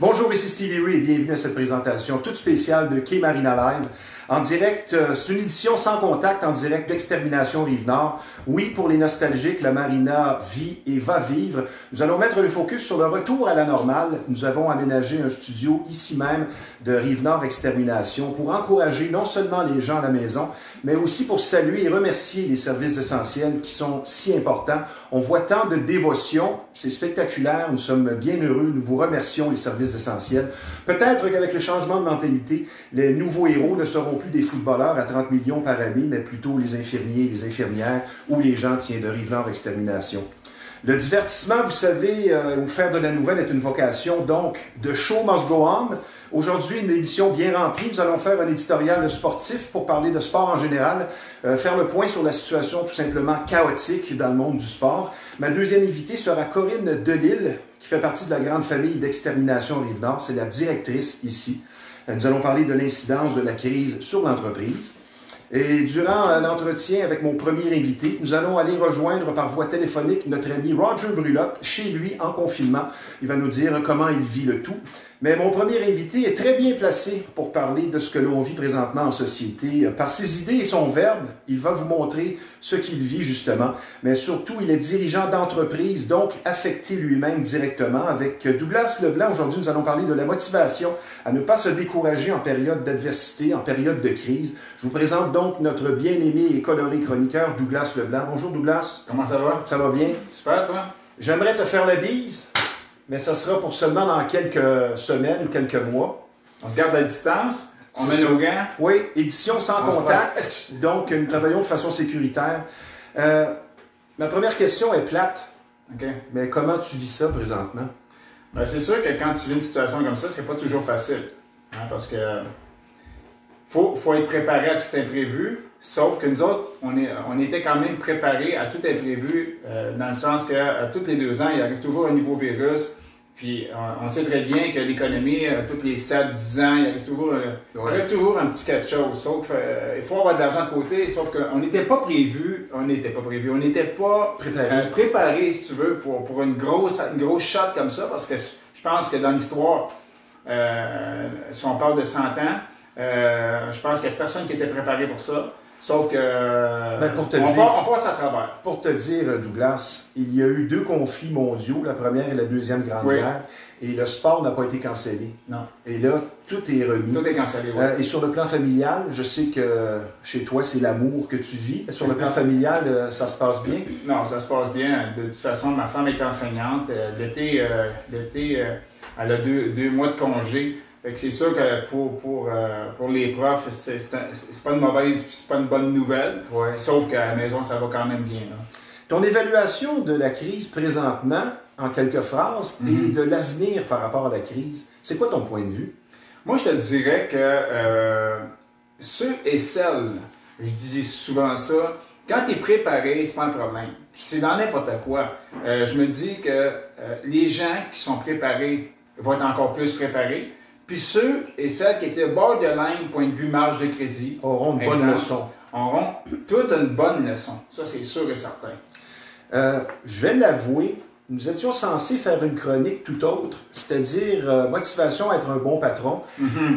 Bonjour, ici Stevie Ray et bienvenue à cette présentation toute spéciale de Quai Marina Live. En direct, c'est une édition sans contact en direct d'Extermination Rive-Nord. Oui, pour les nostalgiques, la Marina vit et va vivre. Nous allons mettre le focus sur le retour à la normale. Nous avons aménagé un studio ici même de Rive-Nord Extermination pour encourager non seulement les gens à la maison, mais aussi pour saluer et remercier les services essentiels qui sont si importants. On voit tant de dévotion, c'est spectaculaire, nous sommes bien heureux, nous vous remercions les services essentiels. Peut-être qu'avec le changement de mentalité, les nouveaux héros ne seront plus des footballeurs à 30 millions par année, mais plutôt les infirmiers, les infirmières ou les gens de Rive-Nord Extermination. Le divertissement, vous savez, ou faire de la nouvelle est une vocation, donc The Show Must Go On. Aujourd'hui, une émission bien remplie. Nous allons faire un éditorial sportif pour parler de sport en général, faire le point sur la situation tout simplement chaotique dans le monde du sport. Ma deuxième invitée sera Corinne Delisle, qui fait partie de la grande famille d'Extermination Rive-Nord. C'est la directrice ici. Nous allons parler de l'incidence de la crise sur l'entreprise. Et durant l'entretien avec mon premier invité, nous allons aller rejoindre par voie téléphonique notre ami Roger Brulotte, chez lui en confinement. Il va nous dire comment il vit le tout. Mais mon premier invité est très bien placé pour parler de ce que l'on vit présentement en société. Par ses idées et son verbe, il va vous montrer ce qu'il vit justement. Mais surtout, il est dirigeant d'entreprise, donc affecté lui-même directement. Avec Douglas Leblanc, aujourd'hui, nous allons parler de la motivation à ne pas se décourager en période d'adversité, en période de crise. Je vous présente donc notre bien-aimé et coloré chroniqueur, Douglas Leblanc. Bonjour Douglas. Comment ça va? Ça va bien? Super, toi? J'aimerais te faire la bise, mais ça sera pour seulement dans quelques semaines ou quelques mois. On se garde à distance, on met nos gants. Oui, édition sans contact, donc nous travaillons de façon sécuritaire. Ma première question est plate, mais comment tu vis ça présentement? Ben, c'est sûr que quand tu vis une situation comme ça, c'est pas toujours facile. Hein, parce que faut être préparé à tout imprévu, sauf que nous autres, on était quand même préparés à tout imprévu, dans le sens que tous les 2 ans, il arrive toujours un nouveau virus. Puis on sait très bien que l'économie, tous les 7-10 ans, il arrive toujours un petit quelque chose. Sauf il faut avoir de l'argent de côté, sauf qu'on n'était pas prévu, on n'était pas préparé, si tu veux, pour une grosse shot comme ça, parce que je pense que dans l'histoire, si on parle de 100 ans, je pense qu'il n'y a personne qui était préparé pour ça. Sauf que on passe à travers. Pour te dire, Douglas, il y a eu 2 conflits mondiaux, la première et la deuxième grande guerre, et le sport n'a pas été cancellé. Non. Et là, tout est remis. Tout est cancellé, oui. Et sur le plan familial, je sais que chez toi, c'est l'amour que tu vis. Sur le plan familial, ça se passe bien? Non, ça se passe bien. De toute façon, ma femme est enseignante. L'été, elle a 2 mois de congé. Fait que c'est sûr que pour les profs, c'est pas une mauvaise, c'est pas une bonne nouvelle. Ouais. Sauf qu'à la maison, ça va quand même bien. Là. Ton évaluation de la crise présentement, en quelques phrases, et de l'avenir par rapport à la crise, c'est quoi ton point de vue? Moi, je te dirais que ceux et celles, je dis souvent ça, quand tu es préparé, c'est pas un problème. Puis c'est dans n'importe quoi. Je me dis que les gens qui sont préparés vont être encore plus préparés. Puis ceux et celles qui étaient borderline, point de vue marge de crédit, auront une bonne leçon. Auront toute une bonne leçon. Ça, c'est sûr et certain. Je vais l'avouer, nous étions censés faire une chronique tout autre, c'est-à-dire motivation à être un bon patron.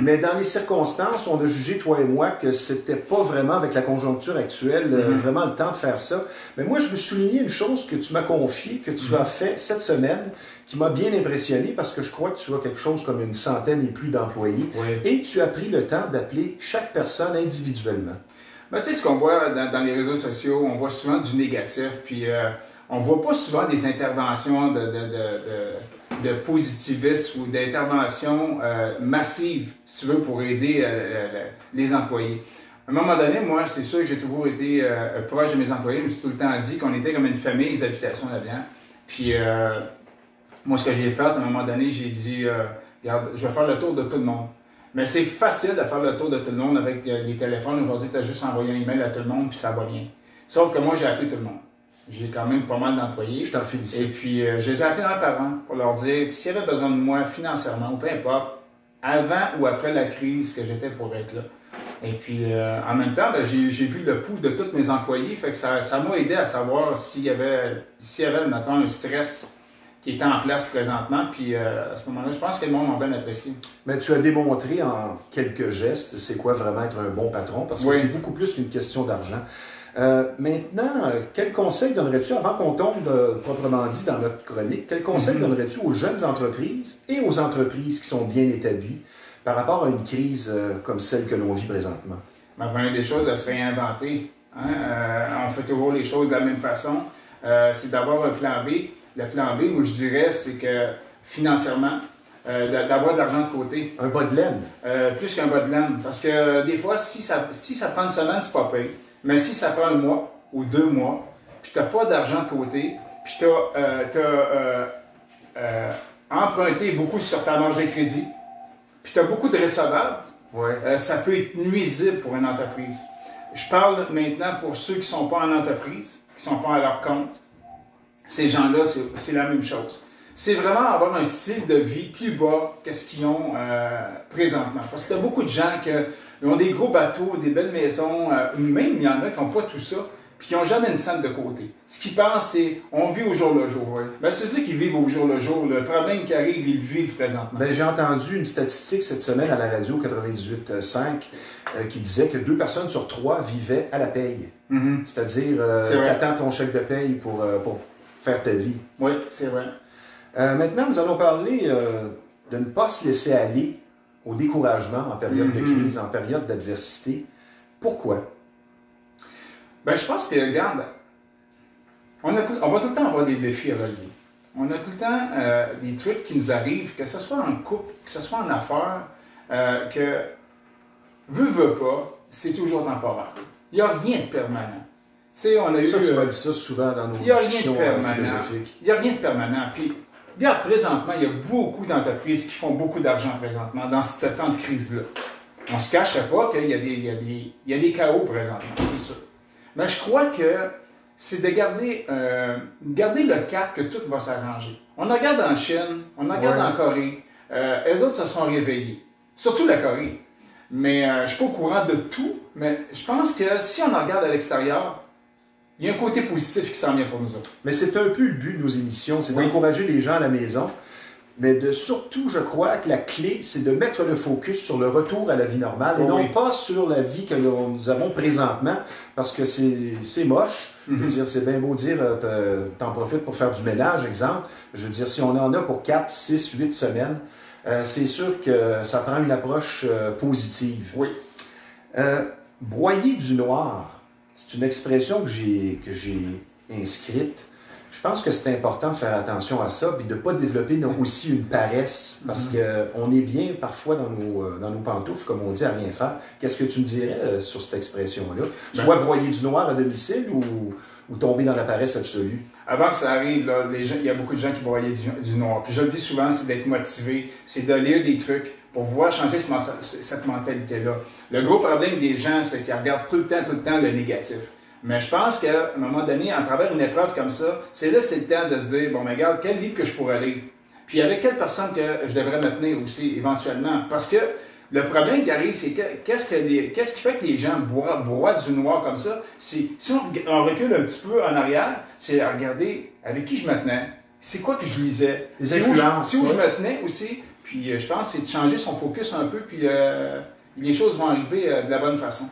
Mais dans les circonstances, on a jugé, toi et moi, que c'était pas vraiment, avec la conjoncture actuelle, vraiment le temps de faire ça. Mais moi, je veux souligner une chose que tu m'as confiée, que tu as fait cette semaine, qui m'a bien impressionné parce que je crois que tu as quelque chose comme une centaine et plus d'employés. Oui. Et tu as pris le temps d'appeler chaque personne individuellement. Ben, tu sais, ce qu'on voit dans les réseaux sociaux, on voit souvent du négatif, puis on voit pas souvent des interventions de positivisme ou d'interventions massives, si tu veux, pour aider les employés. À un moment donné, moi, c'est sûr que j'ai toujours été proche de mes employés. Je me suis tout le temps dit qu'on était comme une famille, les habitations là-dedans. Puis, moi, ce que j'ai fait, à un moment donné, j'ai dit, regarde, je vais faire le tour de tout le monde. Mais c'est facile de faire le tour de tout le monde avec les téléphones. Aujourd'hui, tu as juste envoyé un email à tout le monde, puis ça va bien. Sauf que moi, j'ai appelé tout le monde. J'ai quand même pas mal d'employés. Je t'en félicite. Et puis, je les ai appelés un par un pour leur dire que s'ils avaient besoin de moi financièrement, ou peu importe, avant ou après la crise, que j'étais pour être là. Et puis, en même temps, ben, j'ai vu le pouls de tous mes employés. Fait que ça m'a aidé à savoir s'il y avait, mettons, un stress qui est en place présentement. Puis à ce moment-là, je pense que le monde a bien apprécié. Mais tu as démontré en quelques gestes c'est quoi vraiment être un bon patron, parce que Oui. c'est beaucoup plus qu'une question d'argent. Maintenant, quel conseil donnerais-tu, avant qu'on tombe proprement dit dans notre chronique, quel conseil donnerais-tu aux jeunes entreprises et aux entreprises qui sont bien établies par rapport à une crise comme celle que l'on vit présentement? La première des choses, de se réinventer. Hein? On fait toujours les choses de la même façon. C'est d'avoir un plan B. Le plan B, moi je dirais, c'est que financièrement, d'avoir de l'argent de côté. Un bas de laine. Plus qu'un bas de laine. Parce que des fois, si ça prend une semaine, c'est pas payé. Mais si ça prend un mois ou 2 mois, puis tu n'as pas d'argent de côté, puis tu as emprunté beaucoup sur ta marge de crédit, puis tu as beaucoup de recevables, Ouais. ça peut être nuisible pour une entreprise. Je parle maintenant pour ceux qui ne sont pas en entreprise, qui ne sont pas à leur compte. Ces gens-là, c'est la même chose. C'est vraiment avoir un style de vie plus bas que ce qu'ils ont présentement. Parce que tu as beaucoup de gens qui ont des gros bateaux, des belles maisons, même il y en a qui n'ont pas tout ça, puis qui n'ont jamais une cent de côté. Ce qu'ils pensent, c'est on vit au jour le jour. Ouais. Ben, c'est ceux qui vivent au jour le jour. Le problème qui arrive, ils le vivent présentement. Ben, j'ai entendu une statistique cette semaine à la radio 98.5 qui disait que 2 personnes sur 3 vivaient à la paye. C'est-à-dire, tu attends ton chèque de paye pour faire ta vie. Oui, c'est vrai. Maintenant, nous allons parler de ne pas se laisser aller au découragement en période de crise, en période d'adversité. Pourquoi? Ben, je pense que, regarde, on va tout le temps avoir des défis à relever. On a tout le temps des trucs qui nous arrivent, que ce soit en couple, que ce soit en affaires, que, veut pas, c'est toujours temporaire. Il n'y a rien de permanent. Tu sais, on a eu... Ça, tu m'as dit ça souvent dans nos Il n'y a rien discussions de permanent. philosophiques. Il n'y a rien de permanent. Puis, regarde, présentement, il y a beaucoup d'entreprises qui font beaucoup d'argent présentement dans ce temps de crise-là. On ne se cacherait pas qu'il y a des chaos présentement, c'est sûr. Mais je crois que c'est de garder le cap que tout va s'arranger. On regarde en Chine, on regarde en Corée. Eux autres se sont réveillés. Surtout la Corée. Mais je ne suis pas au courant de tout. Mais je pense que si on en regarde à l'extérieur, il y a un côté positif qui s'en vient pour nous autres. Mais c'est un peu le but de nos émissions, c'est d'encourager les gens à la maison. Mais surtout, je crois que la clé, c'est de mettre le focus sur le retour à la vie normale et non pas sur la vie que nous avons présentement, parce que c'est moche. Je veux dire, c'est bien beau dire, t'en profites pour faire du ménage, exemple. Je veux dire, si on en a pour 4, 6, 8 semaines, c'est sûr que ça prend une approche positive. Oui. Broyer du noir, c'est une expression que j'ai inscrite. Je pense que c'est important de faire attention à ça et de ne pas développer aussi une paresse parce qu'on est bien parfois dans nos pantoufles, comme on dit, à rien faire. Qu'est-ce que tu me dirais sur cette expression-là? Soit broyer du noir à domicile ou tomber dans la paresse absolue? Avant que ça arrive, là, il y a beaucoup de gens qui broyaient du noir. Puis je le dis souvent, c'est d'être motivé, c'est de lire des trucs pour pouvoir changer cette mentalité-là. Le gros problème des gens, c'est qu'ils regardent tout le temps le négatif. Mais je pense qu'à un moment donné, à travers une épreuve comme ça, c'est là que c'est le temps de se dire, bon, mais regarde, quel livre que je pourrais lire? Puis avec quelle personne que je devrais me tenir aussi, éventuellement? Parce que le problème qui arrive, c'est que qu'est-ce qui fait que les gens broient du noir comme ça? Si on recule un petit peu en arrière, c'est à regarder avec qui je me tenais, c'est quoi que je lisais, c'est où je me tenais aussi. Puis je pense que c'est de changer son focus un peu, puis les choses vont arriver de la bonne façon.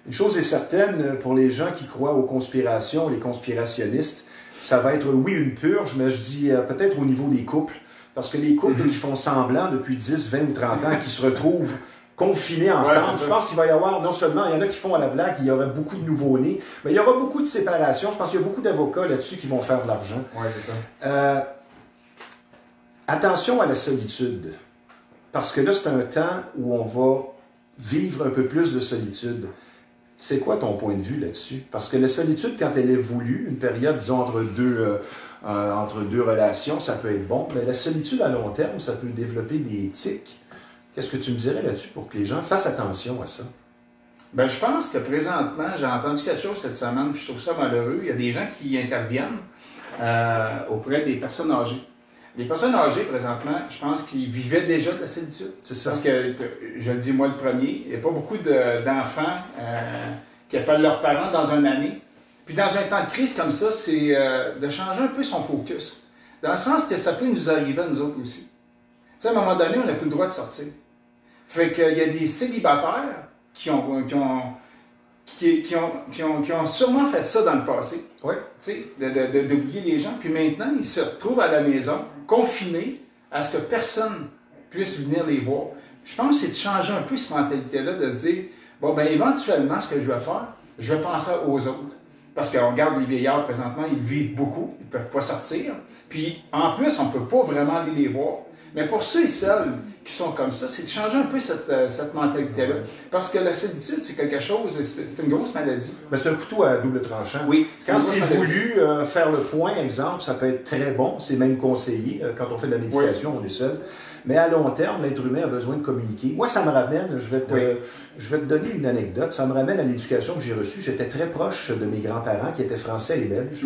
Une chose est certaine, pour les gens qui croient aux conspirations, les conspirationnistes, ça va être, oui, une purge, mais je dis peut-être au niveau des couples. Parce que les couples qui font semblant depuis 10, 20 ou 30 ans, qui se retrouvent confinés ensemble, je pense qu'il va y avoir, non seulement, il y en a qui font à la blague, il y aura beaucoup de nouveaux-nés, mais il y aura beaucoup de séparations. Je pense qu'il y a beaucoup d'avocats là-dessus qui vont faire de l'argent. Oui, c'est ça. Attention à la solitude. Parce que là, c'est un temps où on va vivre un peu plus de solitude. C'est quoi ton point de vue là-dessus? Parce que la solitude, quand elle est voulue, une période, disons, entre deux relations, ça peut être bon, mais la solitude à long terme, ça peut développer des tics. Qu'est-ce que tu me dirais là-dessus pour que les gens fassent attention à ça? Ben, je pense que présentement, j'ai entendu quelque chose cette semaine, puis je trouve ça malheureux. Il y a des gens qui interviennent auprès des personnes âgées. Les personnes âgées, présentement, je pense qu'ils vivaient déjà de la solitude. C'est ça. Parce que, je le dis moi le premier, il n'y a pas beaucoup d'enfants qui appellent leurs parents dans une année. Puis dans un temps de crise comme ça, c'est de changer un peu son focus. Dans le sens que ça peut nous arriver à nous autres aussi. Tu sais, à un moment donné, on n'a plus le droit de sortir. Fait qu'il y a des célibataires qui ont sûrement fait ça dans le passé. Oui. Tu sais, d'oublier les gens. Puis maintenant, ils se retrouvent à la maison, confinés, à ce que personne puisse venir les voir. Je pense que c'est de changer un peu cette mentalité-là, de se dire, bon, ben éventuellement, ce que je vais faire, je vais penser aux autres. Parce qu'on regarde les vieillards présentement, ils vivent beaucoup, ils ne peuvent pas sortir. Puis, en plus, on ne peut pas vraiment aller les voir. Mais pour ceux et celles qui sont comme ça, c'est de changer un peu cette mentalité-là. Parce que la solitude, c'est quelque chose, c'est une grosse maladie. Mais c'est un couteau à double tranchant. Oui. Quand c'est voulu faire le point, exemple, ça peut être très bon, c'est même conseillé. Quand on fait de la méditation, on est seul. Mais à long terme, l'être humain a besoin de communiquer. Moi, ça me ramène, je vais te donner une anecdote, ça me ramène à l'éducation que j'ai reçue. J'étais très proche de mes grands-parents qui étaient français et belges.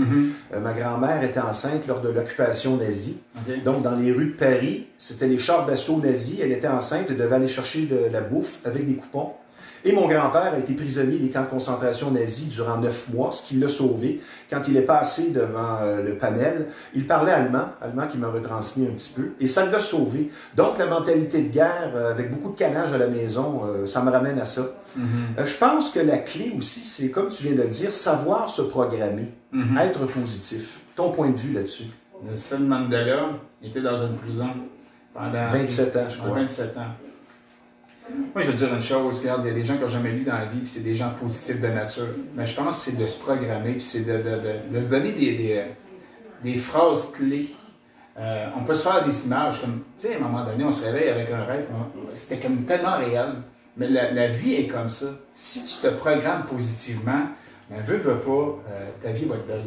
Ma grand-mère était enceinte lors de l'occupation nazie. Okay. Donc, dans les rues de Paris, c'était les chars d'assaut nazis. Elle était enceinte et devait aller chercher de la bouffe avec des coupons. Et mon grand-père a été prisonnier des camps de concentration nazis durant 9 mois, ce qui l'a sauvé. Quand il est passé devant le panel, il parlait allemand qui m'a retransmis un petit peu, et ça l'a sauvé. Donc la mentalité de guerre, avec beaucoup de canage à la maison, ça me ramène à ça. Je pense que la clé aussi, c'est comme tu viens de le dire, savoir se programmer, être positif. Ton point de vue là-dessus? Nelson Mandela était dans une prison pendant 27 ans, je crois. 27 ans. Moi, je veux dire une chose, regarde, il y a des gens qui n'ont jamais lu dans la vie, puis c'est des gens positifs de nature. Mais je pense que c'est de se programmer, puis c'est de se donner des phrases clés. On peut se faire des images, comme, tu sais, à un moment donné, on se réveille avec un rêve, c'était comme tellement réel. Mais la vie est comme ça. Si tu te programmes positivement, ben, veux pas, ta vie va être belle.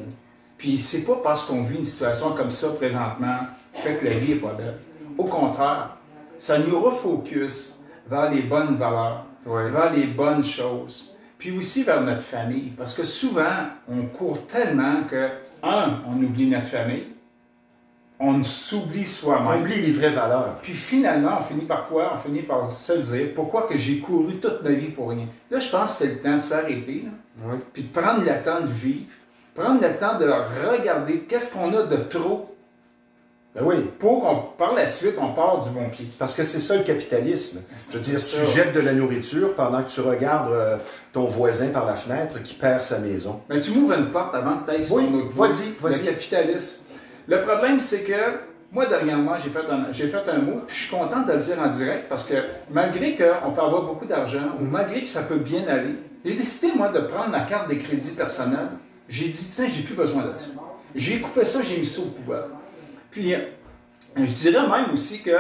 Puis c'est pas parce qu'on vit une situation comme ça présentement qui fait que la vie n'est pas belle. Au contraire, ça nous refocus vers les bonnes valeurs, vers les bonnes choses, puis aussi vers notre famille. Parce que souvent, on court tellement que, on oublie notre famille, on s'oublie soi-même. On oublie les vraies valeurs. Puis finalement, on finit par quoi? On finit par se dire, pourquoi que j'ai couru toute ma vie pour rien? Là, je pense que c'est le temps de s'arrêter, puis de prendre le temps de vivre, prendre le temps de regarder qu'est-ce qu'on a de trop. Ben oui. Pour qu'on, par la suite, on part du bon pied. Parce que c'est ça le capitalisme. Je veux dire, si tu jettes de la nourriture pendant que tu regardes ton voisin par la fenêtre qui perd sa maison. Ben, tu m'ouvres une porte avant de tailler sur ton autre voie. Vas-y. Le capitalisme. Le problème, c'est que moi, dernièrement, j'ai fait un move, puis je suis content de le dire en direct, parce que malgré qu'on peut avoir beaucoup d'argent, ou malgré que ça peut bien aller, j'ai décidé, moi, de prendre ma carte de crédit personnel. J'ai dit, tiens, j'ai plus besoin de ça. J'ai coupé ça, j'ai mis ça au poubelle. Puis, je dirais même aussi que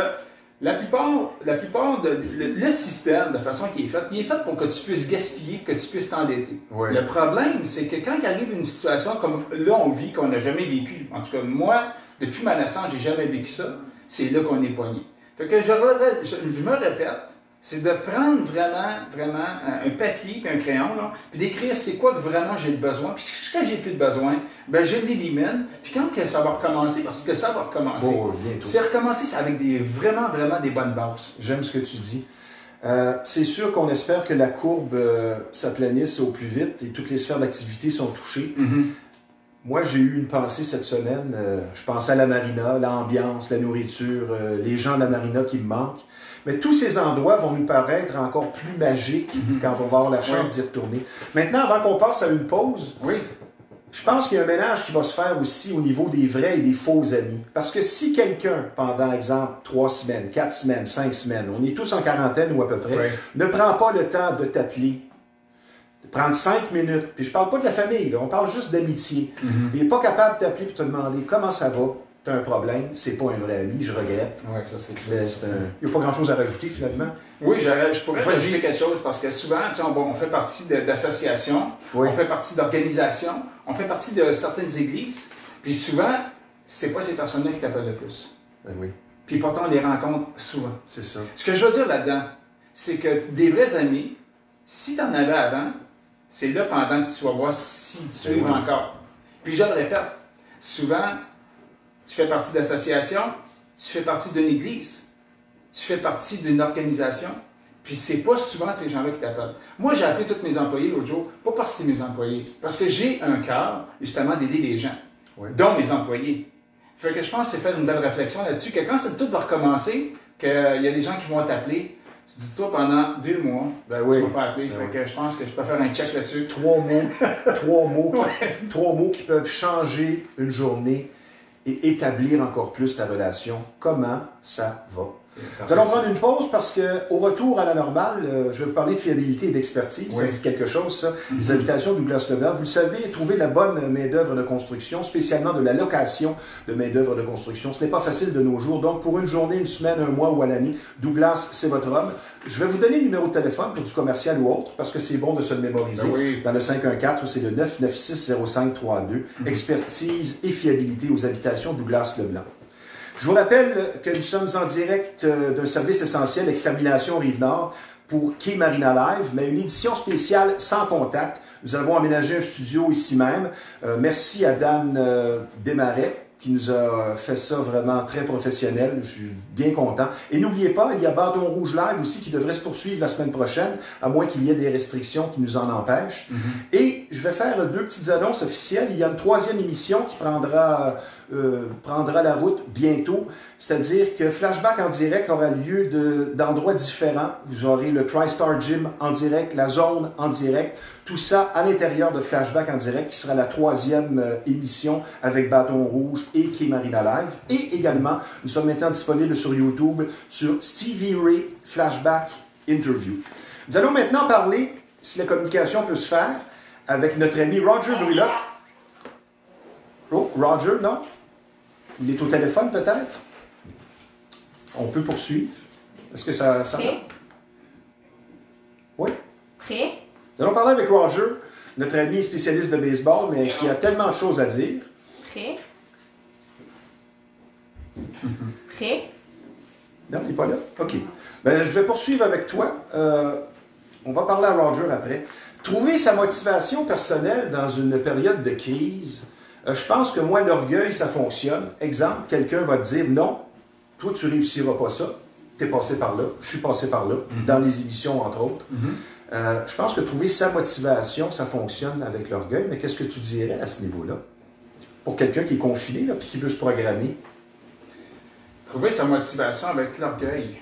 la plupart le système, de façon qu'il est fait, il est fait pour que tu puisses gaspiller, que tu puisses t'endetter. Oui. Le problème, c'est que quand il arrive une situation comme là, on vit, qu'on n'a jamais vécu, en tout cas, moi, depuis ma naissance, j'ai jamais vécu ça, c'est là qu'on est pogné. Fait que je me répète, c'est de prendre vraiment un papier et un crayon, là, puis d'écrire c'est quoi que vraiment j'ai besoin. Puis quand j'ai plus de besoin, ben je l'élimine. Puis quand que ça va recommencer, parce que ça va recommencer, c'est recommencer avec vraiment des bonnes bases. J'aime ce que tu dis. C'est sûr qu'on espère que la courbe s'aplanisse au plus vite et toutes les sphères d'activité sont touchées. Moi, j'ai eu une pensée cette semaine. Je pensais à la marina, l'ambiance, la nourriture, les gens de la marina qui me manquent. Mais tous ces endroits vont nous paraître encore plus magiques quand on va avoir la chance d'y retourner. Maintenant, avant qu'on passe à une pause, je pense qu'il y a un ménage qui va se faire aussi au niveau des vrais et des faux amis. Parce que si quelqu'un, pendant, exemple, 3 semaines, 4 semaines, 5 semaines, on est tous en quarantaine ou à peu près, ne prend pas le temps de t'appeler, de prendre 5 minutes, puis je parle pas de la famille, là, on parle juste d'amitié, puis il n'est pas capable de t'appeler pour te demander comment ça va, tu as un problème, c'est pas un vrai ami, je regrette. Oui, ça c'est sûr. Il n'y a pas grand-chose à rajouter finalement. Oui, je pourrais rajouter quelque chose parce que souvent, on fait partie d'associations, on fait partie d'organisations, on fait partie de certaines églises, puis souvent, c'est pas ces personnes-là qui t'appellent le plus. Ben oui. Puis pourtant, on les rencontre souvent. C'est ça. Ce que je veux dire là-dedans, c'est que des vrais amis, si tu en avais avant, c'est là pendant que tu vas voir si tu es encore. Puis je le répète, souvent, tu fais partie d'associations, tu fais partie d'une église, tu fais partie d'une organisation, puis c'est pas souvent ces gens-là qui t'appellent. Moi, j'ai appelé tous mes employés l'autre jour, pas parce que c'est mes employés, parce que j'ai un cœur, justement, d'aider les gens, dont mes employés. Fait que je pense que c'est faire une belle réflexion là-dessus, que quand tout va recommencer, qu'il y a des gens qui vont t'appeler, tu dis, toi, pendant 2 mois, tu ne vas pas appeler. Fait que je pense que je peux faire un check là-dessus. 3 mots qui peuvent changer une journée et établir encore plus ta relation. Comment ça va? Nous allons prendre une pause parce qu'au retour à la normale, je vais vous parler de fiabilité et d'expertise. Ça dit quelque chose, ça. Les habitations Douglas Leblanc. Vous le savez, trouver la bonne main-d'œuvre de construction, spécialement de la location de main-d'œuvre de construction, ce n'est pas facile de nos jours. Donc, pour une journée, une semaine, un mois ou à l'année, Douglas, c'est votre homme. Je vais vous donner le numéro de téléphone pour du commercial ou autre, parce que c'est bon de se le mémoriser. Dans le 514, c'est le 996-0532. Expertise et fiabilité aux habitations Douglas Leblanc. Je vous rappelle que nous sommes en direct d'un service essentiel Extermination Rive-Nord pour Quai Marina Live, mais une édition spéciale sans contact. Nous avons aménagé un studio ici même. Merci à Dan Desmarais qui nous a fait ça vraiment très professionnel. Je suis bien content. Et n'oubliez pas, il y a Bâton Rouge Live aussi qui devrait se poursuivre la semaine prochaine, à moins qu'il y ait des restrictions qui nous en empêchent. Et je vais faire 2 petites annonces officielles. Il y a une 3e émission qui prendra la route bientôt. C'est-à-dire que Flashback en direct aura lieu d'endroits différents. Vous aurez le TriStar Gym en direct, la zone en direct. Tout ça à l'intérieur de Flashback en direct, qui sera la 3e émission avec Bâton Rouge et Quai Marina Live. Et également, nous sommes maintenant disponibles sur YouTube, sur Stevie Ray Flashback Interview. Nous allons maintenant parler, si la communication peut se faire, avec notre ami Roger Brulotte. Oh, Roger, non? Il est au téléphone, peut-être? On peut poursuivre. Est-ce que ça va? Oui? Prêt? Nous allons parler avec Roger, notre ami spécialiste de baseball, mais qui a tellement de choses à dire. Prêt? Prêt? Non, il n'est pas là? OK. Ben, je vais poursuivre avec toi. On va parler à Roger après. Trouver sa motivation personnelle dans une période de crise, je pense que moi, l'orgueil, ça fonctionne. Exemple, quelqu'un va te dire, non, toi, tu ne réussiras pas ça. Tu es passé par là, je suis passé par là, dans les émissions, entre autres. Je pense que trouver sa motivation, ça fonctionne avec l'orgueil, mais qu'est-ce que tu dirais à ce niveau-là? Pour quelqu'un qui est confiné, là, puis qui veut se programmer. Trouver sa motivation avec l'orgueil.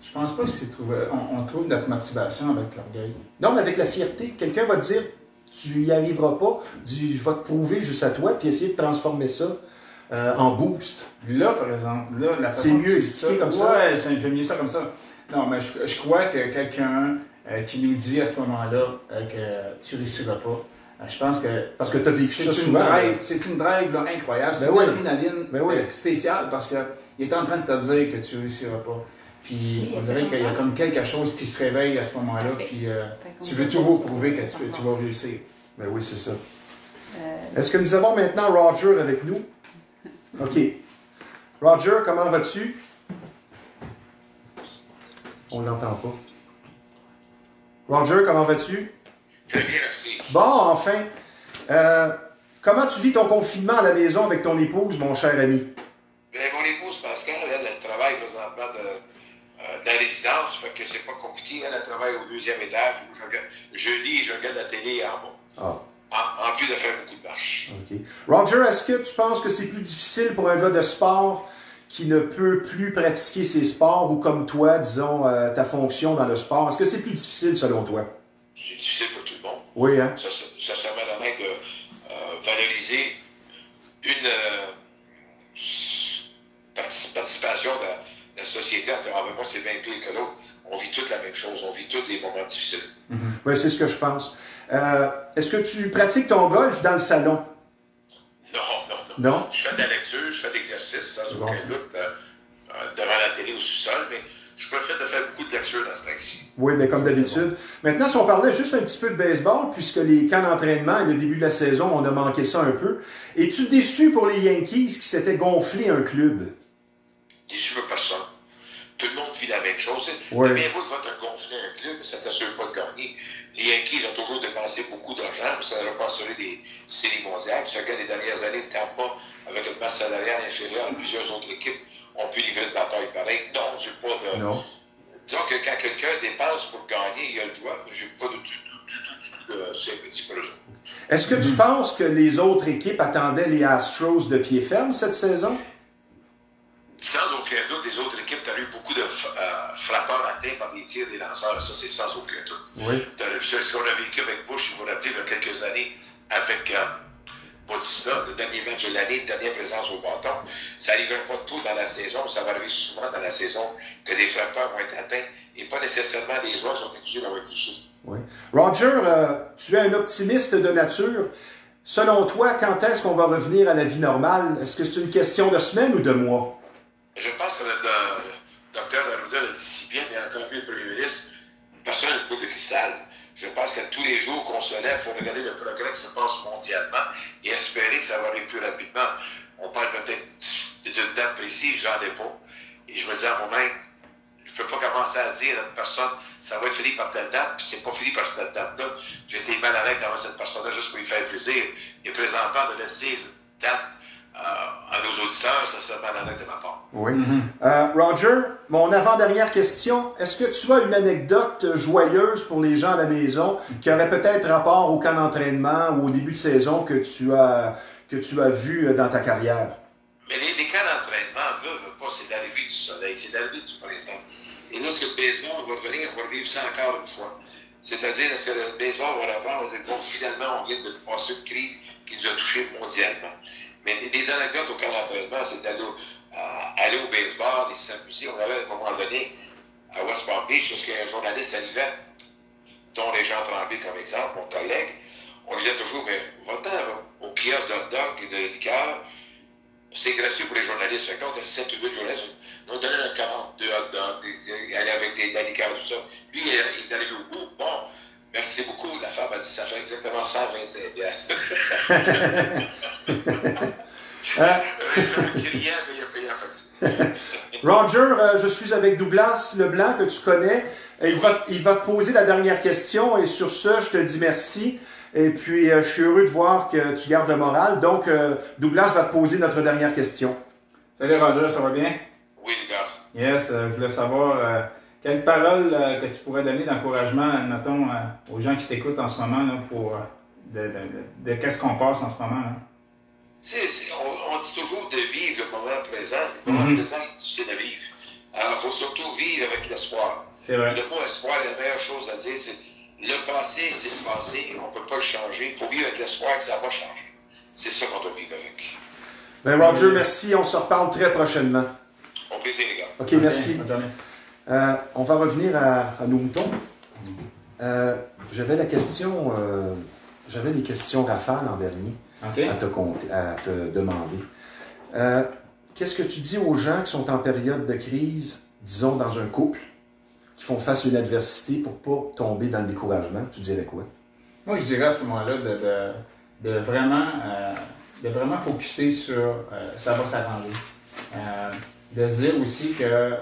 Je pense pas que c'est on trouve notre motivation avec l'orgueil. Non, mais avec la fierté. Quelqu'un va te dire, tu n'y arriveras pas, je vais te prouver juste à toi, puis essayer de transformer ça en boost. Là, par exemple, là, la façon c'est mieux expliqué comme ça? Ouais, j'aime mieux ça comme ça. Non, mais je crois que quelqu'un qui nous dit à ce moment-là que tu ne réussiras pas, je pense que... Parce que tu as vécu ça souvent. C'est une drive là, incroyable. C'est une adrénaline spéciale parce qu'il est en train de te dire que tu ne réussiras pas. Puis on dirait qu'il y a comme quelque chose qui se réveille à ce moment-là, puis tu veux toujours prouver que tu vas réussir. Ben oui, c'est ça. Est-ce que nous avons maintenant Roger avec nous? OK. Roger, comment vas-tu? On ne l'entend pas. Roger, comment vas-tu? Très bien, merci. Bon, enfin. Comment tu vis ton confinement à la maison avec ton épouse, mon cher ami? Bien, mon épouse Pascal, elle travaille présentement de la résidence, fait que c'est pas compliqué. Elle travaille au 2e étage. Je lis et je regarde la télé en bas. En plus de faire beaucoup de marches. OK. Roger, est-ce que tu penses que c'est plus difficile pour un gars de sport qui ne peut plus pratiquer ses sports ou comme toi, disons, ta fonction dans le sport? Est-ce que c'est plus difficile selon toi? C'est difficile pour tout le monde. Oui, hein? Ça permet de valoriser une participation de la société en disant, moi, c'est bien pire que l'autre. On vit toutes la même chose. On vit tous des moments difficiles. Oui, c'est ce que je pense. Est-ce que tu pratiques ton golf dans le salon? Non. Je fais de la lecture, je fais de l'exercice, sans aucun doute, devant la télé au sous-sol, mais je préfère de faire beaucoup de lecture dans ce temps-ci. Oui, mais comme d'habitude. Bon. Maintenant, si on parlait juste un petit peu de baseball, puisque les camps d'entraînement et le début de la saison, on a manqué ça un peu. Es-tu déçu pour les Yankees qui s'étaient gonflé un club? Déçu pour personne. Tout le monde vit la même chose. Ouais. C'est bien beau de voir te gonfler un club, mais ça ne t'assure pas de gagner. Les Yankees ont toujours dépensé beaucoup d'argent, mais ça n'a pas assuré des séries mondiales. Si on regarde les dernières années, ne tente pas avec une masse salariale inférieure à plusieurs autres équipes, ont pu livrer une bataille pareille. Non, j'ai pas de... Non. Disons que quand quelqu'un dépense pour gagner, il a le droit, mais j'ai pas du tout beaucoup de sympathie pour eux. Est-ce que tu penses que les autres équipes attendaient les Astros de pied ferme cette saison? Sans aucun doute, les autres équipes, tu as eu beaucoup de frappeurs atteints par des tirs des lanceurs. Ça, c'est sans aucun doute. Oui. Ce qu'on a vécu avec Bush, vous vous rappelez, il y a quelques années, avec Bautista, le dernier match de l'année, dernière présence au bâton. Ça n'arriverait pas tout dans la saison, mais ça va arriver souvent dans la saison que des frappeurs vont être atteints et pas nécessairement des joueurs qui sont accusés d'avoir été touchés. Oui. Roger, tu es un optimiste de nature. Selon toi, quand est-ce qu'on va revenir à la vie normale? Est-ce que c'est une question de semaines ou de mois? Je pense que le docteur Arruda l'a dit si bien, bien entendu, le premier ministre, personne n'a une boule de cristal. Je pense que tous les jours qu'on se lève, il faut regarder le progrès qui se passe mondialement et espérer que ça va aller plus rapidement. On parle peut-être d'une date précise, j'en ai pas. Et je me dis à moi-même, je ne peux pas commencer à dire à une personne, ça va être fini par telle date, puis c'est pas fini par cette date-là. J'ai été mal à l'aise d'avoir cette personne-là juste pour lui faire plaisir. Et présentement, de laisser une date à nos auditeurs, ça serait mal à l'aise de ma part. Oui. Roger, mon avant-dernière question. Est-ce que tu as une anecdote joyeuse pour les gens à la maison qui aurait peut-être rapport au camp d'entraînement ou au début de saison que tu as vu dans ta carrière? Mais les camps d'entraînement, veulent pas, c'est l'arrivée du soleil, c'est l'arrivée du printemps. Et lorsque le baseball va revenir, on va revivre ça encore une fois. C'est-à-dire, est-ce que le baseball va reprendre, on va dire, bon, finalement, on vient de passer une crise qui nous a touchés mondialement. Mais des anecdotes au camp d'entraînement, c'est d'aller au baseball et s'amuser. On avait à un moment donné, à West Palm Beach, lorsqu'un journaliste arrivait, dont Régent Tremblay comme exemple, mon collègue, on disait toujours, mais va-t'en au kiosque de hot dog et de liqueur, c'est gratuit pour les journalistes. Fait que quand on a 7 ou 8 journalistes, on donnait notre commande, 2 hot dogs, aller avec de la liqueur, tout ça. Lui, il est arrivé au bout, bon, merci beaucoup. La femme a dit, ça fait exactement 125 piastres. Roger, je suis avec Douglas Leblanc, que tu connais. Il va te poser la dernière question et sur ce, je te dis merci. Et puis, je suis heureux de voir que tu gardes le moral. Donc, Douglas va te poser notre dernière question. Salut Roger, ça va bien? Oui, Douglas. Yes, je voulais savoir quelle parole que tu pourrais donner d'encouragement, admettons, aux gens qui t'écoutent en ce moment là, pour de qu'est-ce qu'on passe en ce moment. Là. On dit toujours de vivre le moment présent. Le moment présent est difficile à vivre. Alors, il faut surtout vivre avec l'espoir. C'est vrai. Le mot espoir est la meilleure chose à dire. C'est le passé, c'est le passé. On ne peut pas le changer. Il faut vivre avec l'espoir que ça va changer. C'est ça qu'on doit vivre avec. Ben Roger, merci. On se reparle très prochainement. Au plaisir, les gars. OK, merci. On va revenir à nos moutons. J'avais les questions rafales en dernier à te demander. Qu'est-ce que tu dis aux gens qui sont en période de crise, disons dans un couple, qui font face à une adversité pour ne pas tomber dans le découragement? Tu dirais quoi? Moi, je dirais à ce moment-là de vraiment focusser sur ça va s'arranger. De se dire aussi que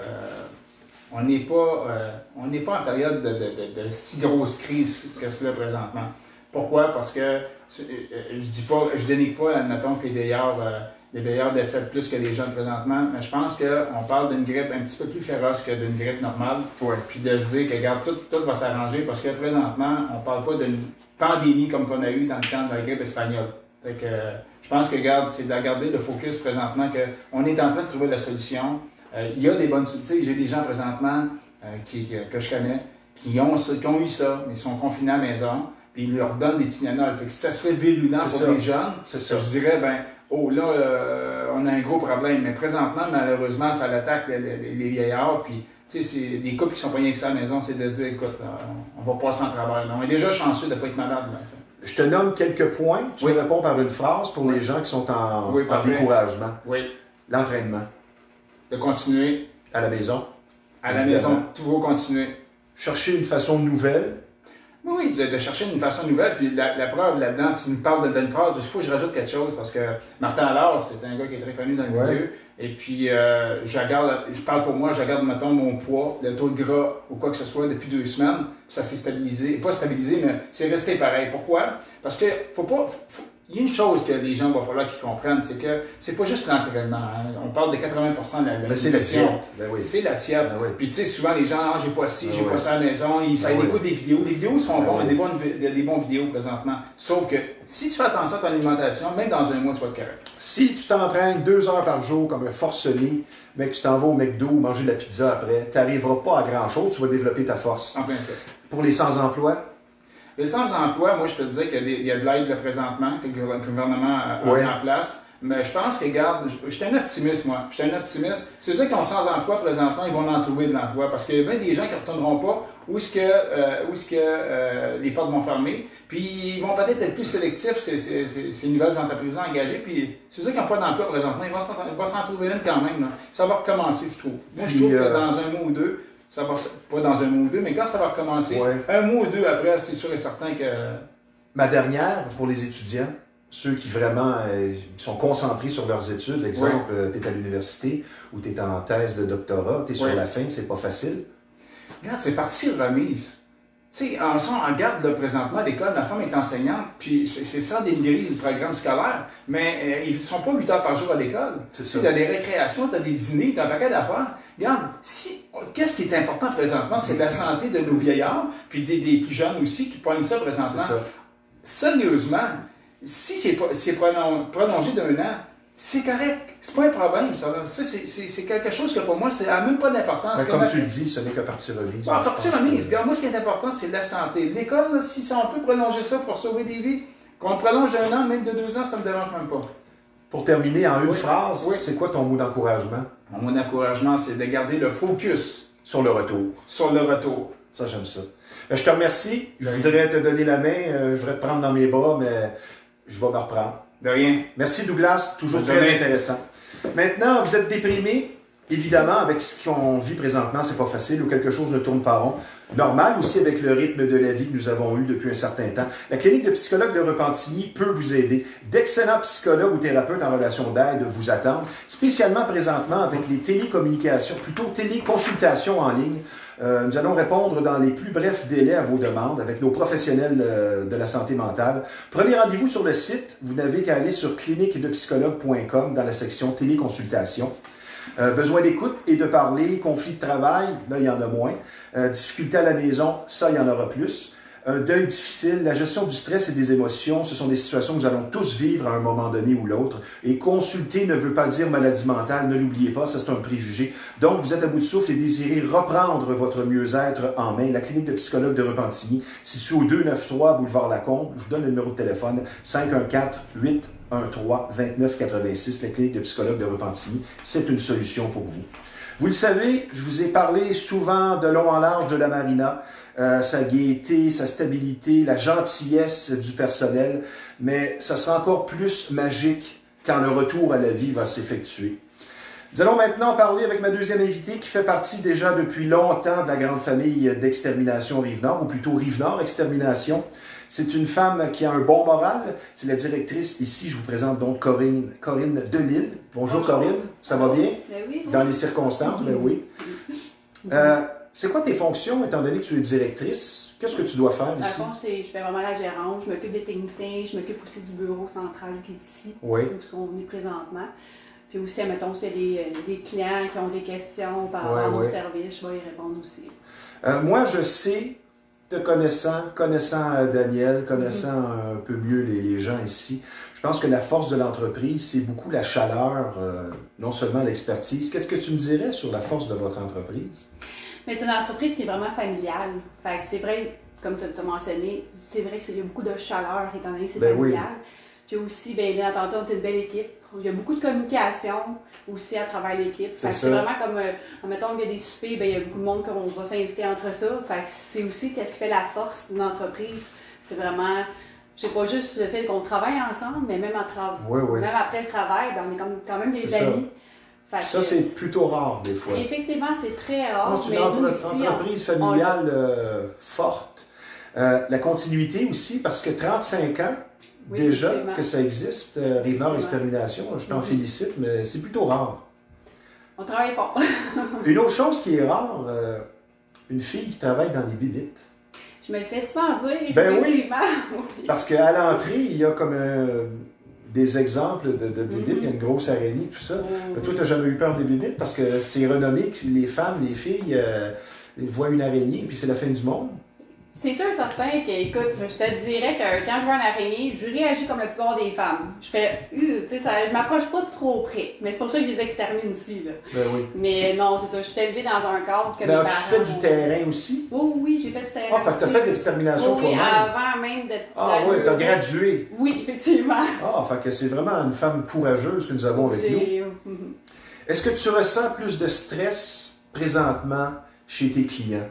on n'est pas en période de si grosse crise que cela présentement. Pourquoi? Parce que je dénigre pas, admettons que les veilleurs décèdent plus que les jeunes présentement, mais je pense qu'on parle d'une grippe un petit peu plus féroce que d'une grippe normale. Ouais. Puis de se dire que regarde, tout va s'arranger parce que présentement, on ne parle pas d'une pandémie comme qu'on a eu dans le temps de la grippe espagnole. Fait que, je pense que c'est de garder le focus présentement qu'on est en train de trouver la solution. Il y a des bonnes solutions. J'ai des gens présentement que je connais qui ont eu ça, mais ils sont confinés à la maison. Puis ils leur donnent des Tylenol. Fait que ça serait virulent pour les jeunes. C'est ça. Je dirais, on a un gros problème. Mais présentement, malheureusement, ça l'attaque les vieillards. Puis, tu sais, c'est des couples qui sont pognés avec ça à la maison, c'est de dire, écoute, on va passer en travers. Là. On est déjà chanceux de ne pas être malade. Là, je te nomme quelques points. Tu me réponds par une phrase pour les gens qui sont en découragement. Oui. L'entraînement. De continuer. À la maison. À la maison, toujours continuer. Chercher une façon nouvelle. Oui, de chercher une façon nouvelle. Puis la preuve là-dedans, tu me parles d'une phrase, il faut que je rajoute quelque chose parce que Martin Allard, c'est un gars qui est très connu dans le milieu. Et puis, je parle pour moi, je regarde, mettons, mon poids, le taux de gras ou quoi que ce soit depuis 2 semaines. Ça s'est stabilisé. Pas stabilisé, mais c'est resté pareil. Pourquoi? Parce que il il y a une chose que les gens vont falloir qu'ils comprennent, c'est que c'est pas juste l'entraînement. Hein. On parle de 80% de la Mais c'est l'assiette. Ben oui. C'est l'assiette. Ben oui. Puis tu sais, souvent les gens, ah, j'ai pas ci, j'ai Ben pas oui. ça à la maison, ils Ben oui. écoutent des vidéos. Les vidéos sont Ben bonnes, oui. il y a des bonnes vidéos présentement. Sauf que si tu fais attention à ton alimentation, même dans un mois, tu vas être correct. Si tu t'entraînes 2 heures par jour comme un forcené, mais que tu t'en vas au McDo ou manger de la pizza après, tu n'arriveras pas à grand-chose, tu vas développer ta force. En principe. Pour les sans-emploi, Les sans-emploi, moi, je peux te dire qu'il y a de l'aide là, présentement que le gouvernement a Ouais. mis en place. Mais je pense que, regarde, je suis un optimiste, moi. Je suis un optimiste. C'est ceux qui ont sans-emploi présentement, ils vont en trouver de l'emploi. Parce qu'il y a bien des gens qui ne retourneront pas où est-ce que les portes vont fermer. Puis ils vont peut-être être plus sélectifs, ces nouvelles entreprises engagées. Puis c'est ceux qui n'ont pas d'emploi présentement, ils vont s'en trouver une quand même. Là. Ça va recommencer, je trouve. Moi, je trouve que dans un mois ou deux, ça va, pas dans un mois ou deux, mais quand ça va recommencer, Ouais. un mois ou deux après, c'est sûr et certain que... ma dernière, pour les étudiants, ceux qui vraiment sont concentrés sur leurs études, exemple, tu es à l'université ou tu es en thèse de doctorat, tu es sur Ouais. la fin, c'est pas facile. Regarde, c'est parti remise. Tu sais, on regarde là, présentement à l'école, ma femme est enseignante, puis c'est ça dénigrer le programme scolaire, mais ils ne sont pas 8 heures par jour à l'école. C'est Tu ça. sais, tu as des récréations, tu as des dîners, tu as un paquet d'affaires. Regarde, qu'est-ce qui est important présentement, c'est la santé de nos vieillards, puis des plus jeunes aussi qui poignent ça C'est présentement. ça. Sérieusement, si c'est prolongé d'un an, c'est correct. C'est pas un problème, ça. Ça, c'est quelque chose que pour moi, ça n'a même pas d'importance. Ben, comme tu le dis, ce n'est que partie remise. À Moi, je partir pense remise, que- regarde, moi, ce qui est important, c'est la santé. L'école, là, si on peut prolonger ça pour sauver des vies, qu'on le prolonge d'un an, même de 2 ans, ça me dérange même pas. Pour terminer en une Oui. phrase, Oui. c'est quoi ton mot d'encouragement Mon encouragement, c'est de garder le focus sur le retour? sur le retour. Ça, j'aime ça. Ben, je te remercie. Je voudrais te donner la main. Je voudrais te prendre dans mes bras, mais je vais me reprendre. De rien. Merci Douglas, toujours Bonne très journée. intéressant. Maintenant, vous êtes déprimé. Évidemment, avec ce qu'on vit présentement, c'est pas facile ou quelque chose ne tourne pas rond. Normal aussi avec le rythme de la vie que nous avons eu depuis un certain temps. La clinique de psychologue de Repentigny peut vous aider. D'excellents psychologues ou thérapeutes en relation d'aide vous attendent, spécialement présentement avec les télécommunications, plutôt téléconsultations en ligne. Nous allons répondre dans les plus brefs délais à vos demandes avec nos professionnels de la santé mentale. Prenez rendez-vous sur le site. Vous n'avez qu'à aller sur cliniquedepsychologue.com dans la section téléconsultation. Besoin d'écoute et de parler, conflit de travail, là, il y en a moins. Difficulté à la maison, ça, il y en aura plus. Un deuil difficile, la gestion du stress et des émotions, ce sont des situations que nous allons tous vivre à un moment donné ou l'autre. Et consulter ne veut pas dire maladie mentale, ne l'oubliez pas, ça c'est un préjugé. Donc, vous êtes à bout de souffle et désirez reprendre votre mieux-être en main. La clinique de psychologue de Repentigny, située au 293 boulevard Lacombe. Je vous donne le numéro de téléphone, 514-813-2986, la clinique de psychologue de Repentigny. C'est une solution pour vous. Vous le savez, je vous ai parlé souvent de long en large de la marina. Sa gaieté, sa stabilité, la gentillesse du personnel, mais ça sera encore plus magique quand le retour à la vie va s'effectuer. Nous allons maintenant parler avec ma deuxième invitée qui fait partie déjà depuis longtemps de la grande famille d'Extermination Rive-Nord, ou plutôt Rive-Nord Extermination. C'est une femme qui a un bon moral. C'est la directrice ici. Je vous présente donc Corinne Delille. Bonjour Corinne, ça va bien? Ben oui. Dans les circonstances, ben oui. C'est quoi tes fonctions, étant donné que tu es directrice? Qu'est-ce que tu dois faire Dans le ici? fond, je fais vraiment la gérante, je m'occupe des techniciens, je m'occupe aussi du bureau central qui est ici, Oui. où on est présentement. Puis aussi, admettons, s'il y a des clients qui ont des questions par rapport à nos services, je vais y répondre aussi. Moi, je sais, te connaissant Daniel, connaissant un peu mieux les gens ici, je pense que la force de l'entreprise, c'est beaucoup la chaleur, non seulement l'expertise. Qu'est-ce que tu me dirais sur la force de votre entreprise? Mais c'est une entreprise qui est vraiment familiale. Fait que c'est vrai, comme tu as mentionné, c'est vrai qu'il y a beaucoup de chaleur étant donné que c'est familial. Puis aussi, bien entendu, on est une belle équipe. Il y a beaucoup de communication aussi à travers l'équipe. C'est vraiment comme, mettons qu'il y a des soupers, bien, il y a beaucoup de monde qu'on va s'inviter entre ça. Fait que c'est aussi qu'est-ce qui fait la force d'une entreprise. C'est vraiment, c'est pas juste le fait qu'on travaille ensemble, mais même, même après le travail, bien, on est quand même des amis. Ça, c'est plutôt rare, des fois. Effectivement, c'est très rare. C'est une entreprise familiale forte. La continuité aussi, parce que 35 ans, déjà que ça existe, Rive-Nord Extermination, je t'en félicite, mais c'est plutôt rare. On travaille fort. Une autre chose qui est rare, une fille qui travaille dans les bibittes. Je me le fais souvent dire, Ben oui, effectivement. parce qu'à l'entrée, il y a comme des exemples de bébites, il y a une grosse araignée, tout ça. Mais toi, tu n'as jamais eu peur des bébites parce que c'est renommé que les femmes, les filles, ils voient une araignée puis c'est la fin du monde. C'est sûr, certain que, écoute, je te dirais que quand je vois une araignée, je réagis comme la plupart des femmes. Je fais, tu sais, je m'approche pas de trop près. Mais c'est pour ça que je les extermine aussi, là. Ben oui. Mais non, c'est ça, je suis élevée dans un cadre que mes parents... Tu fais du terrain aussi? Oh oui, j'ai fait du terrain. Ah, fait que tu as fait de l'extermination toi-même? Oui, avant même d'être... Ah oui, tu as gradué. Oui, effectivement. Ah, fait que c'est vraiment une femme courageuse que nous avons avec nous. Est-ce que tu ressens plus de stress présentement chez tes clients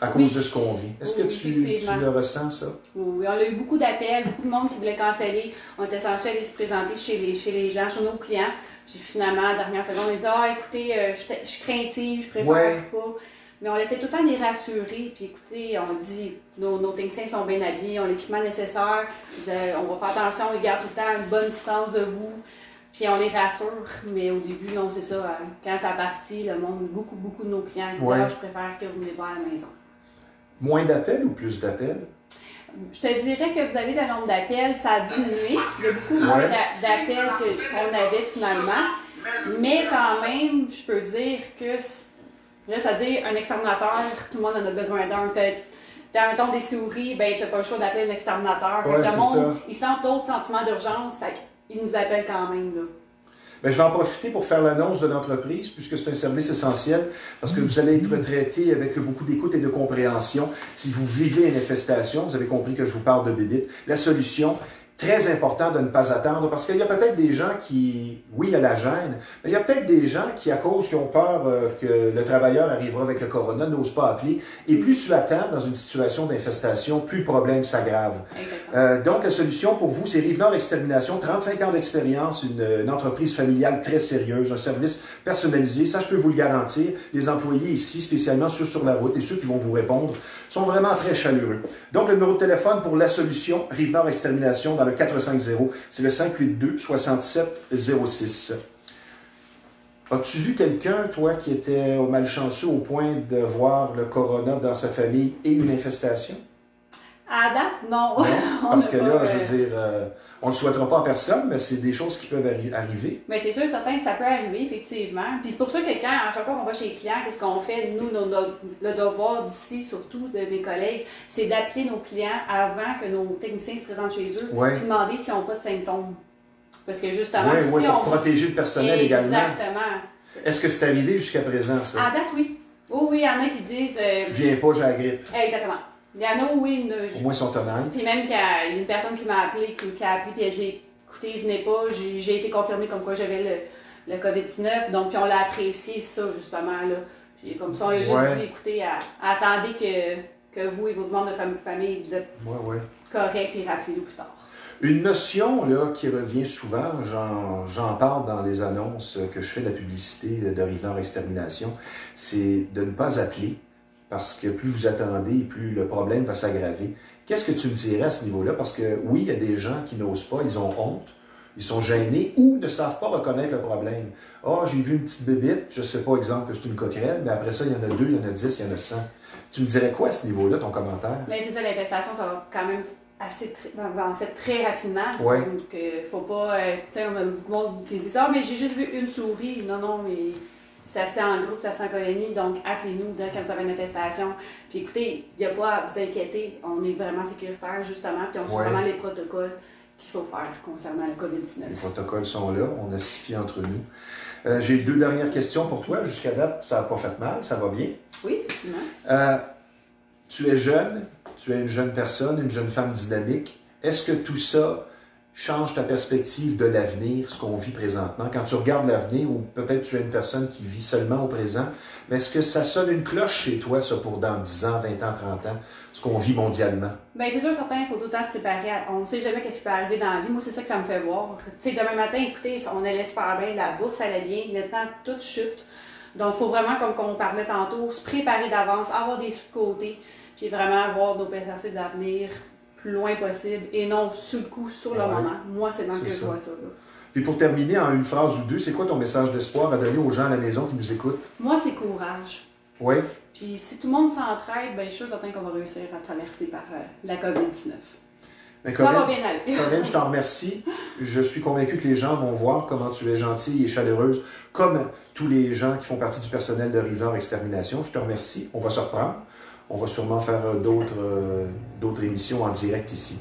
à cause de ce qu'on vit? Est-ce que tu le ressens, ça? Oui, on a eu beaucoup d'appels, beaucoup de monde qui voulait canceller. On était censé aller se présenter chez les gens, chez nos clients. Puis finalement, à la dernière seconde, on disait « Ah, écoutez, je suis craintive, je préfère pas. » Mais on essaie tout le temps de les rassurer. Puis écoutez, on dit nos techniciens sont bien habillés, ont l'équipement nécessaire. On va faire attention, ils gardent tout le temps une bonne distance de vous. Puis on les rassure, mais au début, non, c'est ça. Quand ça a parti, le monde, beaucoup de nos clients disaient « Ah, je préfère que vous venez voir à la maison. » Moins d'appels ou plus d'appels? Je te dirais que vous avez le nombre d'appels, ça a diminué. Il y a beaucoup moins d'appels qu'on avait finalement. Mais quand même, je peux dire que, là, ça veut dire un exterminateur, tout le monde en a besoin d'un. Dans un ton des souris, ben, tu n'as pas le choix d'appeler un exterminateur. Ouais, le monde, ils sentent d'autres sentiments d'urgence, fait qu'ils nous appellent quand même, là. Bien, je vais en profiter pour faire l'annonce de l'entreprise, puisque c'est un service essentiel, parce que vous allez être traité avec beaucoup d'écoute et de compréhension. Si vous vivez une infestation, vous avez compris que je vous parle de bébites. La solution, très important de ne pas attendre, parce qu'il y a peut-être des gens qui, oui, il y a la gêne, mais il y a peut-être des gens qui, à cause qui ont peur que le travailleur arrivera avec le corona, n'osent pas appeler. Et plus tu attends dans une situation d'infestation, plus le problème s'aggrave. Donc, la solution pour vous, c'est Rive-Nord Extermination, 35 ans d'expérience, une entreprise familiale très sérieuse, un service personnalisé. Ça, je peux vous le garantir. Les employés ici, spécialement ceux sur la route et ceux qui vont vous répondre, sont vraiment très chaleureux. Donc, le numéro de téléphone pour la solution Rive-Nord Extermination dans le 450, c'est le 582-6706. As-tu vu quelqu'un, toi, qui était malchanceux au point de voir le corona dans sa famille et une infestation? À date, non. Non, parce que là, je veux dire, on ne le souhaitera pas à personne, mais c'est des choses qui peuvent arriver. Mais c'est sûr, certain, ça peut arriver, effectivement. Puis c'est pour ça que à chaque fois qu'on va chez les clients, qu'est-ce qu'on fait? Nous, le devoir d'ici, surtout de mes collègues, c'est d'appeler nos clients avant que nos techniciens se présentent chez eux, puis demander s'ils n'ont pas de symptômes. Parce que justement, si pour protéger le personnel également. Exactement. Est-ce que c'est arrivé jusqu'à présent, ça? À date, oui. Oh, oui, il y en a qui disent... Viens pas, j'ai la grippe. Exactement. Il y en a, oui. Au moins, ils sont honnêtes. Puis même qu'il y a une personne qui m'a appelé, qui a appelé, puis elle dit écoutez, venez pas, j'ai été confirmée comme quoi j'avais le COVID-19. Donc, puis on l'a apprécié, ça, justement. Là. Puis comme ça, on a juste dit écoutez, attendez que vous et vos membres de famille, vous êtes corrects, et rappelez-nous plus tard. Une notion là, qui revient souvent, j'en parle dans les annonces que je fais de la publicité de Rive-Nord Extermination, c'est de ne pas appeler, parce que plus vous attendez, plus le problème va s'aggraver. Qu'est-ce que tu me dirais à ce niveau-là? Parce que oui, il y a des gens qui n'osent pas, ils ont honte, ils sont gênés ou ne savent pas reconnaître le problème. « Ah, j'ai vu une petite bébite, je ne sais pas, exemple, que c'est une coquerelle, mais après ça, il y en a 2, il y en a 10, il y en a 100. » Tu me dirais quoi à ce niveau-là, ton commentaire? Mais c'est ça, l'infestation, ça va quand même très rapidement. Ouais. Donc, faut pas... tu sais, on a beaucoup de monde qui dit « Ah, mais j'ai juste vu une souris. » Non, mais... Ça se fait en groupe, ça se fait en colonie, donc appelez-nous quand vous avez une infestation. Puis écoutez, il n'y a pas à vous inquiéter, on est vraiment sécuritaire justement, puis on suit vraiment les protocoles qu'il faut faire concernant le COVID-19. Les protocoles sont là, on a 6 pieds entre nous. J'ai 2 dernières questions pour toi. Jusqu'à date, ça n'a pas fait mal, ça va bien. Oui, effectivement. Tu es jeune, tu es une jeune personne, une jeune femme dynamique. Est-ce que tout ça change ta perspective de l'avenir, ce qu'on vit présentement? Quand tu regardes l'avenir, ou peut-être tu es une personne qui vit seulement au présent, mais est-ce que ça sonne une cloche chez toi, ça, pour dans 10 ans, 20 ans, 30 ans, ce qu'on vit mondialement? Bien, c'est sûr, certain, il faut tout le temps se préparer. On ne sait jamais ce qui peut arriver dans la vie. Moi, c'est ça que ça me fait voir. Tu sais, demain matin, écoutez, on allait super bien, la bourse allait bien, maintenant, tout chute. Donc, il faut vraiment, comme on parlait tantôt, se préparer d'avance, avoir des sous-côtés, puis vraiment avoir nos perspectives d'avenir plus loin possible et non sur le coup, sur le moment. Moi, c'est dans que je vois ça. Là. Puis pour terminer en une phrase ou deux, c'est quoi ton message d'espoir à donner aux gens à la maison qui nous écoutent? Moi, c'est courage. Oui. Puis si tout le monde s'entraide, ben, je suis certain qu'on va réussir à traverser par la COVID-19. Mais Ça va bien aller. Corinne, je t'en remercie. Je suis convaincu que les gens vont voir comment tu es gentille et chaleureuse, comme tous les gens qui font partie du personnel de River Extermination. Je te remercie. On va se reprendre. On va sûrement faire d'autres émissions en direct ici.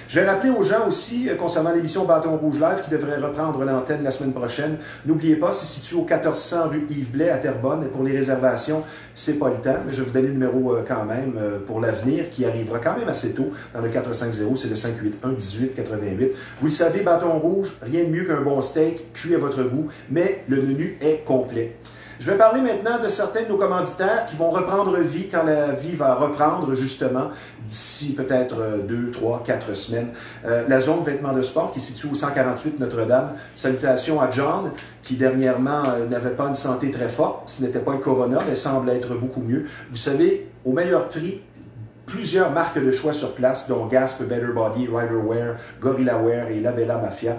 Je vais rappeler aux gens aussi, concernant l'émission Bâton Rouge Live, qui devrait reprendre l'antenne la semaine prochaine. N'oubliez pas, c'est situé au 1400 rue Yves Blais à Terrebonne. Et pour les réservations, c'est pas le temps, mais je vais vous donner le numéro quand même pour l'avenir, qui arrivera quand même assez tôt dans le 450, c'est le 581-1888. Vous le savez, Bâton Rouge, rien de mieux qu'un bon steak cuit à votre goût, mais le menu est complet. Je vais parler maintenant de certains de nos commanditaires qui vont reprendre vie quand la vie va reprendre, justement, d'ici peut-être 2, 3, 4 semaines. La zone vêtements de sport qui est située au 148 Notre-Dame. Salutations à John, qui dernièrement n'avait pas une santé très forte. Ce n'était pas le corona, mais semble être beaucoup mieux. Vous savez, au meilleur prix, plusieurs marques de choix sur place, dont Gasp, Better Body, Riderwear, Gorilla Wear et La Bella Mafia.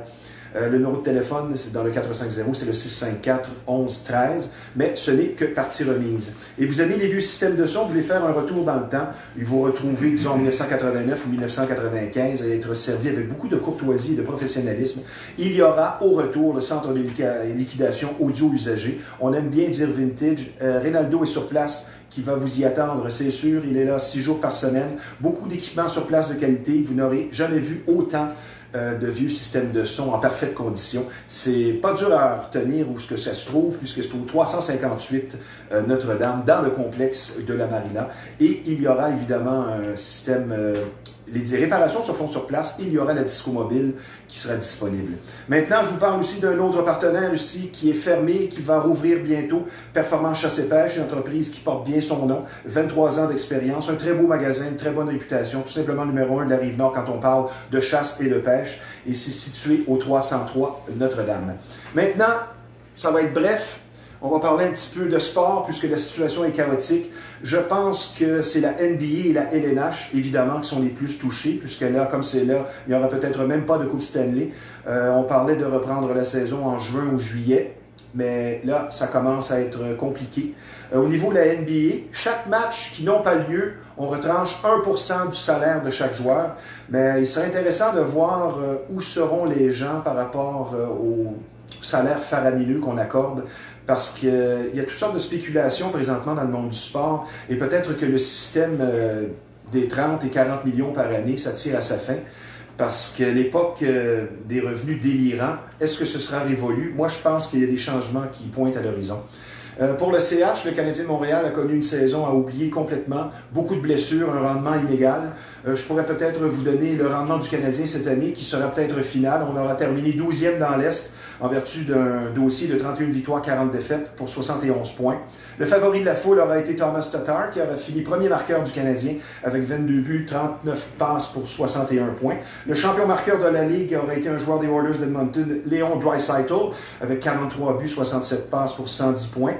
Le numéro de téléphone, c'est dans le 450, c'est le 654-11-13, mais ce n'est que partie remise. Et vous avez les vieux systèmes de son, vous voulez faire un retour dans le temps, ils vont retrouver, disons, en 1989 ou 1995, et être servis avec beaucoup de courtoisie et de professionnalisme. Il y aura au retour le centre de liquidation audio usagé. On aime bien dire vintage. Reynaldo est sur place, qui va vous y attendre, c'est sûr. Il est là 6 jours par semaine. Beaucoup d'équipements sur place de qualité. Vous n'aurez jamais vu autant de vieux systèmes de son en parfaite condition. C'est pas dur à retenir où ce que ça se trouve, puisque c'est au 358 Notre-Dame, dans le complexe de la Marina. Et il y aura évidemment un système... les réparations se font sur place et il y aura la disco mobile qui sera disponible. Maintenant, je vous parle aussi d'un autre partenaire ici qui est fermé, qui va rouvrir bientôt. Performance Chasse et Pêche, une entreprise qui porte bien son nom. 23 ans d'expérience, un très beau magasin, une très bonne réputation. Tout simplement numéro 1 de la Rive-Nord quand on parle de chasse et de pêche. Et c'est situé au 303 Notre-Dame. Maintenant, ça va être bref. On va parler un petit peu de sport puisque la situation est chaotique. Je pense que c'est la NBA et la LNH, évidemment, qui sont les plus touchés, puisque là, comme c'est là, il n'y aura peut-être même pas de Coupe Stanley. On parlait de reprendre la saison en juin ou juillet, mais là, ça commence à être compliqué. Au niveau de la NBA, chaque match qui n'ont pas lieu, on retranche 1% du salaire de chaque joueur, mais il serait intéressant de voir où seront les gens par rapport au salaire faramineux qu'on accorde, parce qu'il y a toutes sortes de spéculations présentement dans le monde du sport, et peut-être que le système des 30 et 40 millions par année, ça tire à sa fin, parce que l'époque des revenus délirants, est-ce que ce sera révolu? Moi, je pense qu'il y a des changements qui pointent à l'horizon. Pour le CH, le Canadien de Montréal a connu une saison à oublier complètement, beaucoup de blessures, un rendement inégal. Je pourrais peut-être vous donner le rendement du Canadien cette année, qui sera peut-être final. On aura terminé 12e dans l'Est, en vertu d'un dossier de 31 victoires, 40 défaites pour 71 points. Le favori de la foule aura été Thomas Tatar, qui aura fini premier marqueur du Canadien avec 22 buts, 39 passes pour 61 points. Le champion marqueur de la Ligue aura été un joueur des Oilers d'Edmonton, Leon Draisaitl, avec 43 buts, 67 passes pour 110 points.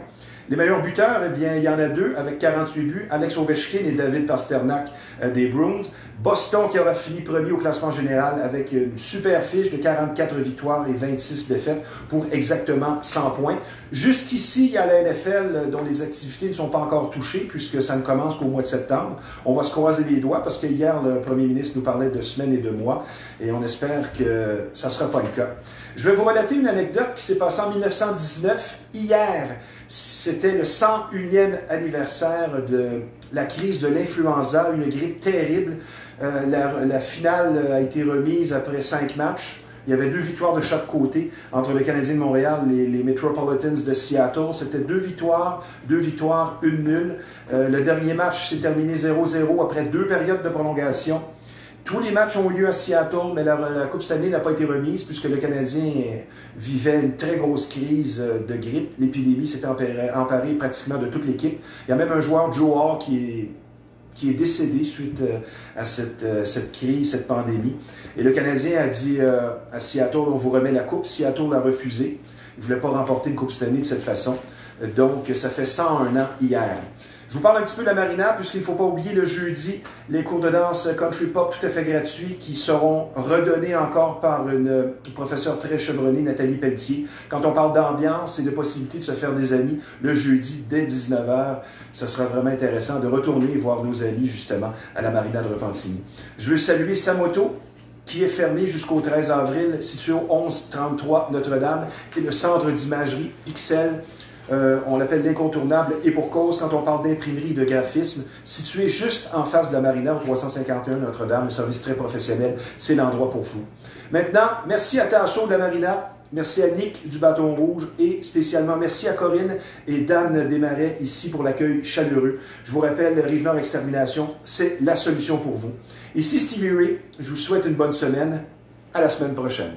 Les meilleurs buteurs, eh bien, il y en a deux avec 48 buts, Alex Ovechkin et David Pasternak des Bruins. Boston qui aura fini premier au classement général avec une super fiche de 44 victoires et 26 défaites pour exactement 100 points. Jusqu'ici, il y a la NFL dont les activités ne sont pas encore touchées puisque ça ne commence qu'au mois de septembre. On va se croiser les doigts parce que hier, le premier ministre nous parlait de semaines et de mois et on espère que ça ne sera pas le cas. Je vais vous relater une anecdote qui s'est passée en 1919. Hier, c'était le 101e anniversaire de la crise de l'influenza, une grippe terrible. La finale a été remise après 5 matchs. Il y avait 2 victoires de chaque côté entre le Canadien de Montréal et les Metropolitans de Seattle. C'était 2 victoires, 1 nulle. Le dernier match s'est terminé 0-0 après 2 périodes de prolongation. Tous les matchs ont eu lieu à Seattle, mais la Coupe Stanley n'a pas été remise puisque le Canadien vivait une très grosse crise de grippe. L'épidémie s'est emparée pratiquement de toute l'équipe. Il y a même un joueur, Joe Hall, qui est décédé suite à cette crise, cette pandémie. Et le Canadien a dit à Seattle, on vous remet la Coupe. Seattle l'a refusé. Il ne voulait pas remporter une Coupe Stanley de cette façon. Donc, ça fait 101 ans hier. Je vous parle un petit peu de la marina, puisqu'il ne faut pas oublier le jeudi, les cours de danse country pop tout à fait gratuits qui seront redonnés encore par une professeure très chevronnée, Nathalie Pelletier. Quand on parle d'ambiance et de possibilité de se faire des amis le jeudi dès 19h, ce sera vraiment intéressant de retourner voir nos amis justement à la marina de Repentigny. Je veux saluer Samoto, qui est fermé jusqu'au 13 avril, situé au 1133 Notre-Dame, et le centre d'imagerie Pixel. On l'appelle l'incontournable et pour cause quand on parle d'imprimerie et de graphisme, situé juste en face de la marina au 351 Notre-Dame, un service très professionnel, c'est l'endroit pour vous. Maintenant, merci à Tasso de la marina, merci à Nick du Bâton Rouge et spécialement merci à Corinne et Dan Desmarais ici pour l'accueil chaleureux. Je vous rappelle, Rive-Nord Extermination, c'est la solution pour vous. Ici Stevie Ray, je vous souhaite une bonne semaine, à la semaine prochaine.